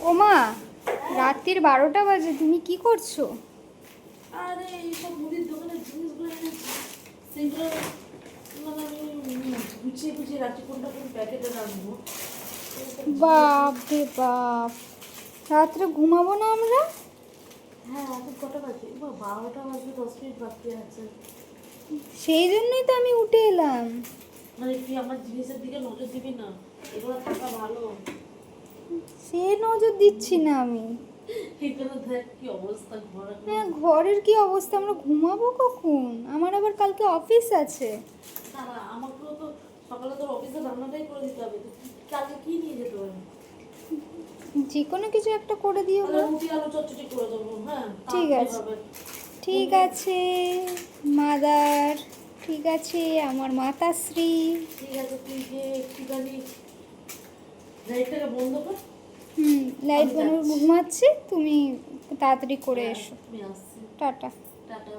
ওমা, রাত্রির 12টা বাজে, তুমি কি করছো? আরে এইসব মুদির দোকানের জিনিসগুলো এনেছি, সেগুলো মানে আমি গুছিয়ে গুছিয়ে রাখছি, কোনটা কোন প্যাকেটে রাখবো। বাপ রে বাপ, রাত্রে ঘুমাবো না আমরা? হ্যাঁ, এখন কটা বাজে? 12টা বাজে, 10 মিনিট বাকি আছে। সেই জন্যই তো আমি উঠে এলাম। মানে তুই আমার জিনিসের দিকে নজর দিবি না, এগুলো থাকা ভালো। সে নজর দিচ্ছি না আমি। এগুলো দেখ কি অবস্থা ঘর এখন। হ্যাঁ, ঘরের কি অবস্থা, আমরা ঘুমাবো কখন? আমার আবার কালকে অফিস আছে। তারা আমাকেও তো সকালে তোর অফিসে রান্নাটাই করে দিতে হবে, তো কালকে কি নিয়ে যেতে হবে? যে কোনো কিছু একটা করে দিও তাহলে গো। রুটি আলু চচ্চড়ি করে দেবো। হ্যাঁ, ঠিক তাড়াতাড়ি আছে, হবে। ঠিক আছে মাদার, ঠিক আছে আমার মাতাশ্রী। ঠিক আছে, তুই যে একটুখানি লাইটটাকে বন্ধ কর। লাইট আমি বন্ধ করে যাচ্ছি। ঘুমাচ্ছি, তুমি তাড়াতাড়ি করে হ্যাঁ, এসো। আমি আসছি। টাটা। টাটা।